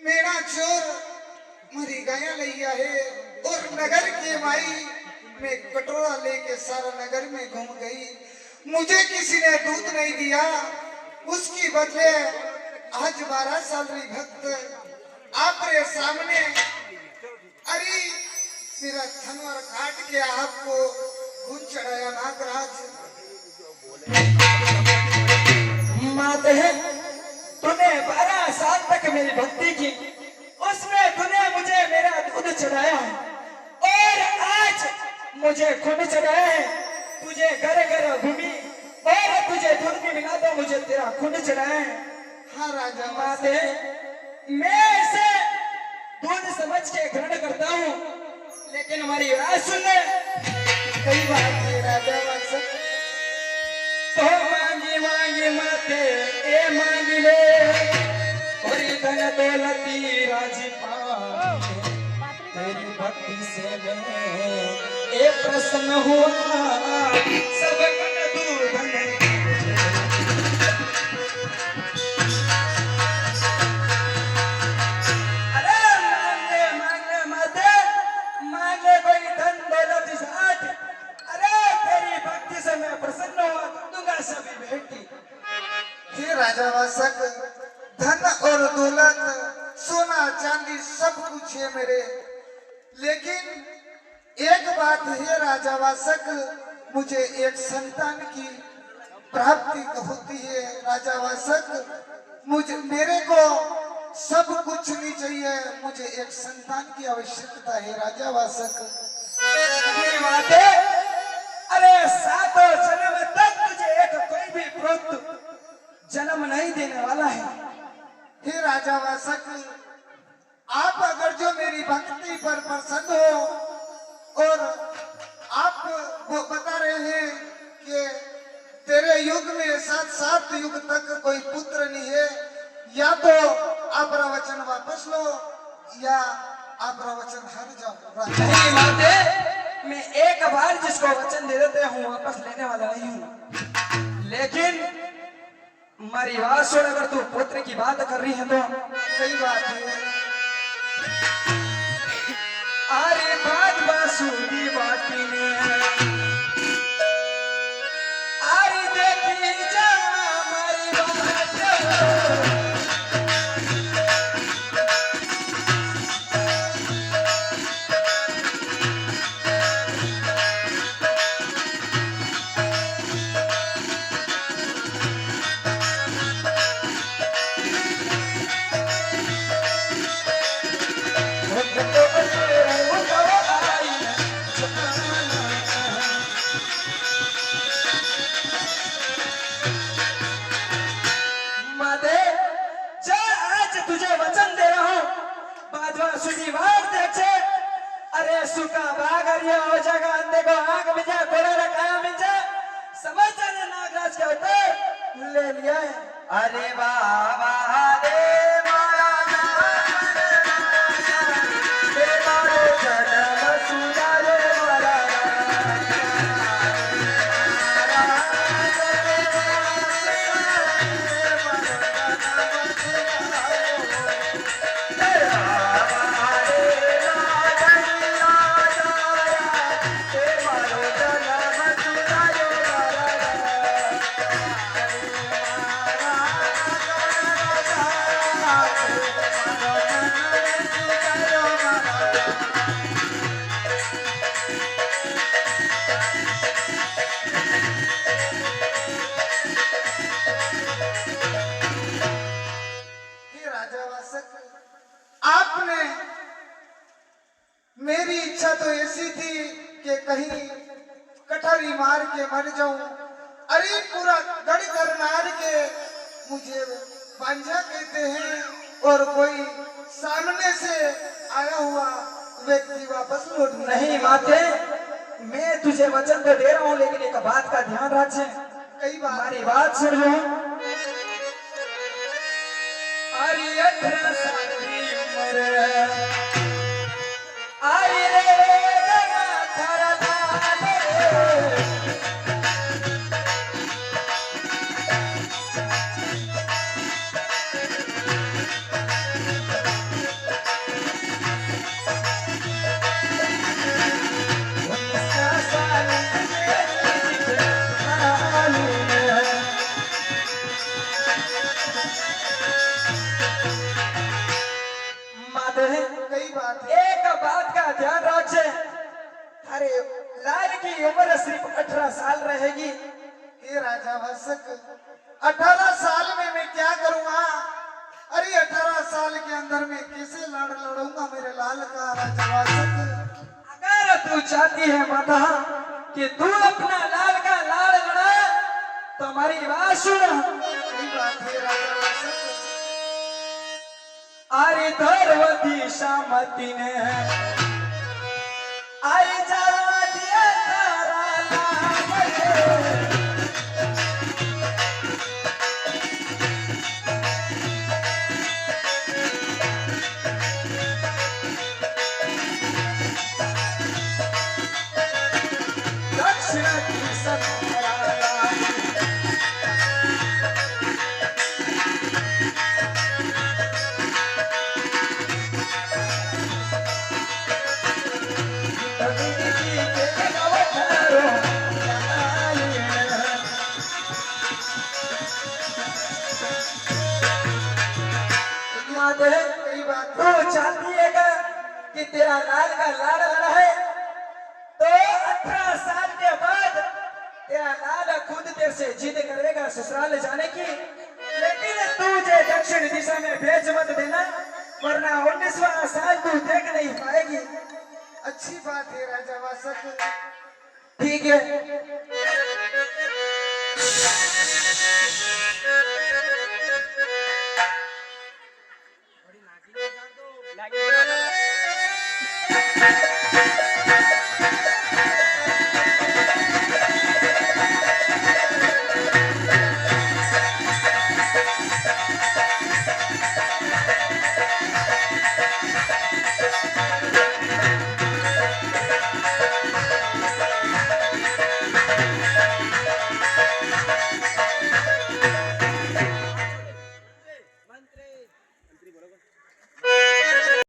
मेरा चोर मरी गया लैया है और नगर के माई मैं कटोरा लेके सारा नगर में घूम गई। मुझे किसी ने दूध नहीं दिया, उसकी बदले आज 12 साल भक्त आपके सामने अरे मेरा थनवर काट के आपको खून चढ़ाया नागराज। माते तूने 12 साल तक मेरी भक्ति की, उसमें तूने मुझे मेरा दूध चढ़ाया है और आज मुझे खून चढ़ाया है। तुझे घर घर घूमी और तुझे दूध भी मिला तो मुझे तेरा खून चढ़ाया है। हाँ राजा माते मैं इसे दूध समझ के ग्रहण करता हूँ, लेकिन हमारी बात सुन ले। कई बात है राजा वत्स। तो मांगी मांगी माते ए मांगी ले और धन दौलती राजी पाए, तेरी भक्ति से मैं ए प्रसन्न हुआ सब कन दूर धन। अरे मांग ले माते, मांग ले कोई धन दौलत साथ। अरे तेरी भक्ति से मैं प्रसन्न हुआ दूंगा सभी बेटी। हे राजा वासक, धन और दौलत सोना चांदी सब कुछ है मेरे, लेकिन एक बात है राजा वासक, मुझे एक संतान की प्राप्ति होती है राजा वासक। मुझे मेरे को सब कुछ नहीं चाहिए, मुझे एक संतान की आवश्यकता है राजा वासक। मेरी माते, अरे 7 जन्म तक तुझे एक कोई भी पुत्र जन्म नहीं देने वाला है। हे राजा वासक, आप अगर जो मेरी भक्ति पर प्रसन्न हो और आप वो बता रहे हैं कि तेरे युग में 7 युग तक कोई पुत्र नहीं है, या तो आप वचन वापस लो या आप वचन हार जाओ। नहीं माते, मैं एक बार जिसको वचन दे देते हूँ वापस लेने वाला नहीं हूँ, लेकिन हमारी बात सुन। अगर तू पुत्र की बात कर रही है तो सही बात है। अरे बात बासुरी बाटी ने अरे देखी जा हमारी बात। तुझे वचन दे रहा हूँ, बाजवा सुनी बात देख। अरे सुका बागरिया हो जाएगा, देखो आग में जा कोड़ा रखा में जा समझ जाने नागराज के होते ले लिया है। अरे बाबा रे आपने मेरी इच्छा तो ऐसी थी कि कहीं कटहरी मार के मर जाऊं। अरे पूरा गढ़ कर मार के मुझे पांजा कहते हैं और कोई सामने से आया हुआ व्यक्ति वापस लौट नहीं माते, मैं तुझे वचन तो दे रहा हूँ, लेकिन एक बात का ध्यान रख। कई बार हमारी बात सुन लो। अरे 18 साल की उम्र आई रे गया थारा लाल रे। उम्र सिर्फ 18 साल रहेगी। हे राजा वत्सक, 18 साल में मैं क्या करूँगा? अरे 18 साल के अंदर मैं कैसे लाड़ लड़ूंगा मेरे लाल का राजा वत्सक? अगर तू चाहती है माता कि तू अपना लाल का लाड़ लड़ा तो हमारी बात सुन। यही बात है राजा वत्सक। अरे धरवती शामती ने आई जरा दिया तारा लाल दक्षिण की सतारा यही बात तू चाहती है क्या कि तेरा लाल का लाड़ लड़ा है तो 18 साल के बाद तेरा लाल खुद तेरे से जिद करेगा ससुराल जाने की, लेकिन तुझे दक्षिण दिशा में भेज मत देना वरना 19वां साल तू देख नहीं पाएगी। अच्छी बात है राजा वत्सक। ठीक है।